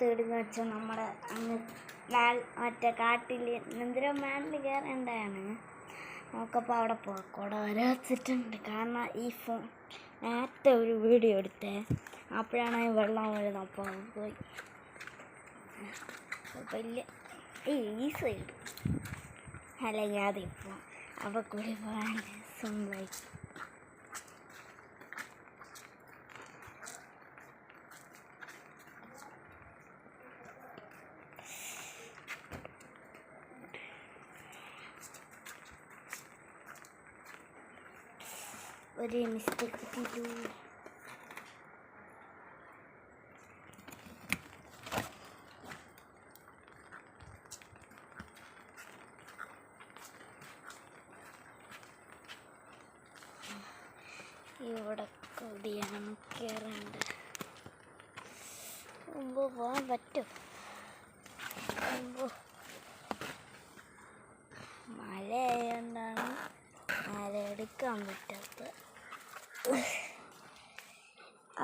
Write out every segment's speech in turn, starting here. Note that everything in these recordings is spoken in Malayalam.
തേടുന്ന വെച്ചാൽ നമ്മുടെ അങ്ങ് മറ്റേ കാട്ടിൽ എന്തിനോ മേളിൽ കയറേണ്ടതാണ്. നമുക്കപ്പോൾ അവിടെ പോകാം. കുട വരെ വെച്ചിട്ടുണ്ട്. കാരണം ഈ ഫോൺ നേരത്തെ ഒരു വീഡിയോ എടുത്തേ, അപ്പോഴാണ് വെള്ളം വീഴുന്നത്. അപ്പോൾ പോയി വലിയ ഈ സൈഡ് അല്ലെങ്കിൽ അതിപ്പോൾ അവിടെ കൂടി പോകാൻ സിമ്പിളായി. ഒരു മിസ്റ്റേക്ക് പറ്റിയിട്ടു. ഇവിടെ കൂടിയാണ് കയറേണ്ടത്. മുമ്പ് പോകാൻ പറ്റും. മഴ ആയതുകൊണ്ടാണ് മഴ എടുക്കാൻ പറ്റാത്തത്.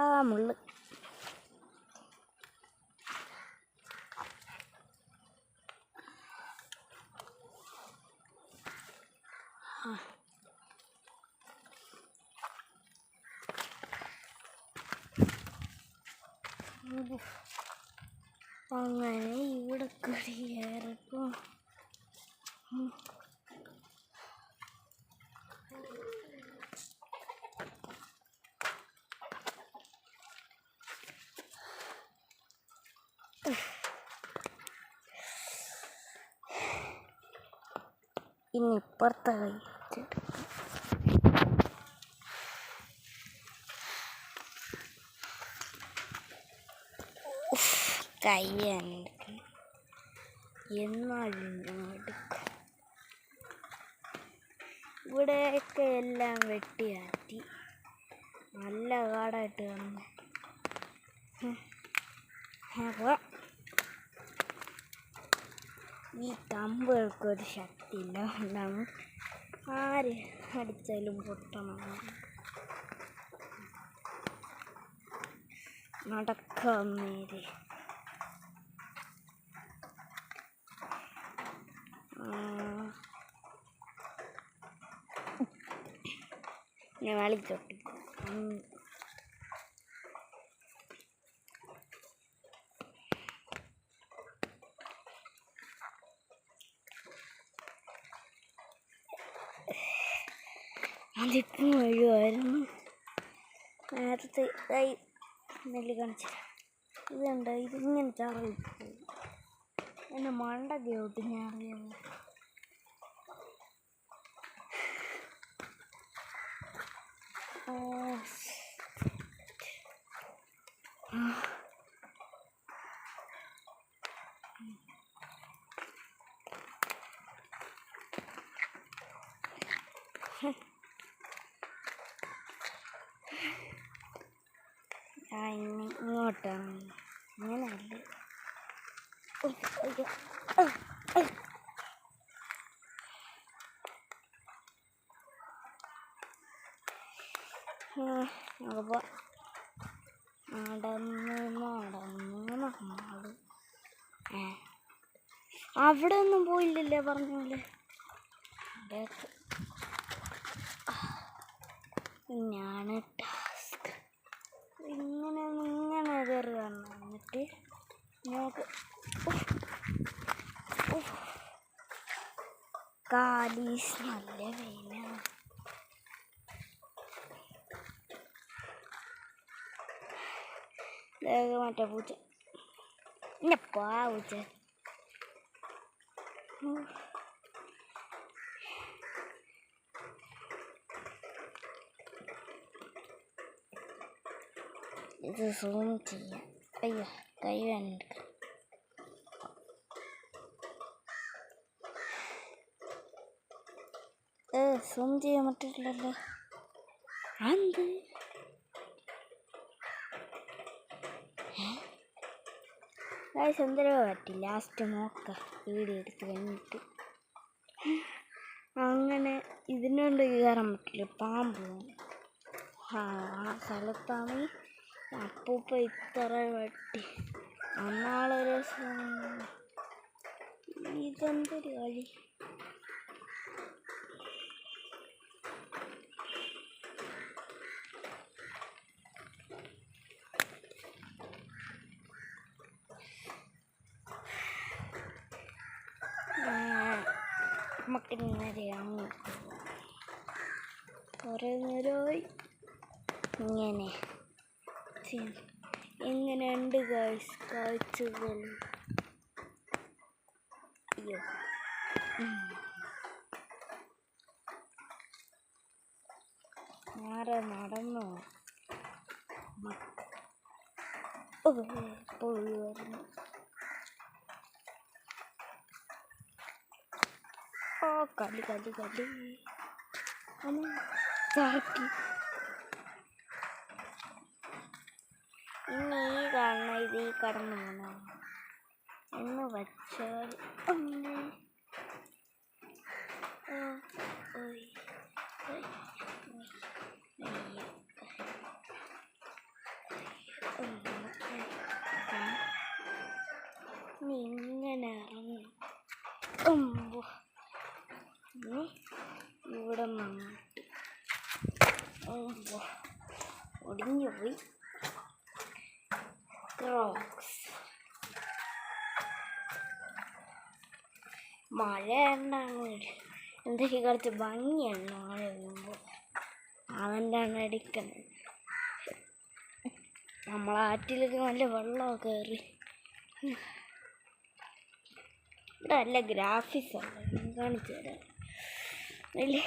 ആ മുള്ള് അങ്ങനെ ഇവിടെ കയറിയപ്പോൾ ഇനി ഇപ്പുറത്തെ കൈ എന്നാലും എടുക്കും. ഇവിടെയൊക്കെ എല്ലാം വെട്ടിയാറ്റി നല്ല കാടായിട്ട് കാണുന്നു. അപ്പോൾ ഈ കമ്പുകൾക്കൊരു ശക്തിയില്ല. ഉണ്ടാവും ആര് അടിച്ചാലും പൊട്ടണം. നടക്കാം നേരെ. ഞാൻ വലിച്ചോട്ടി അതിപ്പം വഴിയായിരുന്നു. നേരത്തെ നെല്ല് കാണിച്ച ഇതുണ്ട്. ഇതിങ്ങനെ ചാറി എന്നെ മണ്ട കേട്ട് ഞാൻ അറിയാമോ. ഇങ്ങോട്ടാണ് ഇങ്ങനെയല്ല. അപ്പോൾ നടന്ന് അവിടെ ഒന്നും പോയില്ലല്ലേ പറഞ്ഞ പോലെ. പിന്നെയാണ് ടാസ്ക്. ഇങ്ങനെ കയറുകയാണ്. എന്നിട്ട് നമുക്ക് കാലീസ് നല്ല വെയിലാണ്. മറ്റേ പൂച്ച പിന്നെ പൂച്ച ഇത് സൂം ചെയ്യാം. അയ്യോ കൈ വേണ്ട. സൂം ചെയ്യാൻ പറ്റില്ലല്ലോ. എന്ത് എന്തരോ പറ്റി. ലാസ്റ്റ് നോക്കാം വീഡിയോ എടുത്ത് കഴിഞ്ഞിട്ട്. അങ്ങനെ ഇതിനോണ്ട് കയറാൻ പറ്റില്ല. പാമ്പ് ആ സ്ഥലത്താണ് അപ്പൂപ്പ ഇത്ര വെട്ടി അന്നാളൊരു ഇതെന്തൊരു കളി. നമുക്ക് നേരെയാണ് കുറേ നേരമായി ഇങ്ങനെ എങ്ങനെയുണ്ട് ഗൈസ് കാഴ്ചകൾ? അയ്യോ ആരെ നടന്നോ? പോയി വരുന്നു. ഓ കളി ചാക്കി. ഇനി ഈ കാണുന്ന ഇത് ഈ കടന്നു പോണോ എന്ന് വച്ചാൽ ഇങ്ങനെ ഇറങ്ങി ഇവിടെ നന്നായിട്ട് ഒടിഞ്ഞു പോയി. ക്രോക്സ് മഴ ഉണ്ടാണ് എന്തൊക്കെ കുറച്ച് ഭംഗിയാണ് മഴ വീഴുമ്പോൾ. അവൻ്റെയാണ് അടിക്കുന്നത്. നമ്മളാറ്റിലൊക്കെ നല്ല വെള്ളമൊക്കെ കയറി. ഇവിടെ നല്ല ഗ്രാഫിക്സ് ആണ്, കാണിച്ചു തരാം. വലിയ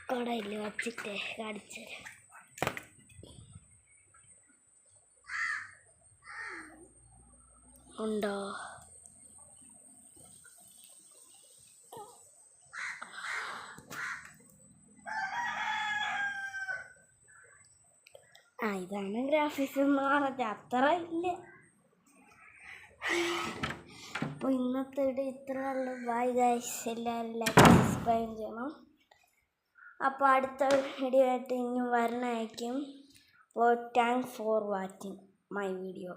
കടയിൽ വച്ചിട്ട് കാണിച്ചു തരാം. ഉണ്ടോ? ഇതാണ് ഗ്രാഫിക്സ് എന്ന് പറഞ്ഞാൽ അത്ര ഇല്ല. അപ്പോൾ ഇന്നത്തെ വീഡിയോ ഇത്ര ഉള്ളൂ. Bye guys. എല്ലാവരും ലൈക്ക് സബ്സ്ക്രൈബ് ചെയ്യണം. അപ്പോൾ അടുത്ത വീഡിയോ ആയിട്ട് ഇനി വരണമായിരിക്കും. അപ്പോൾ thanks for watching my video.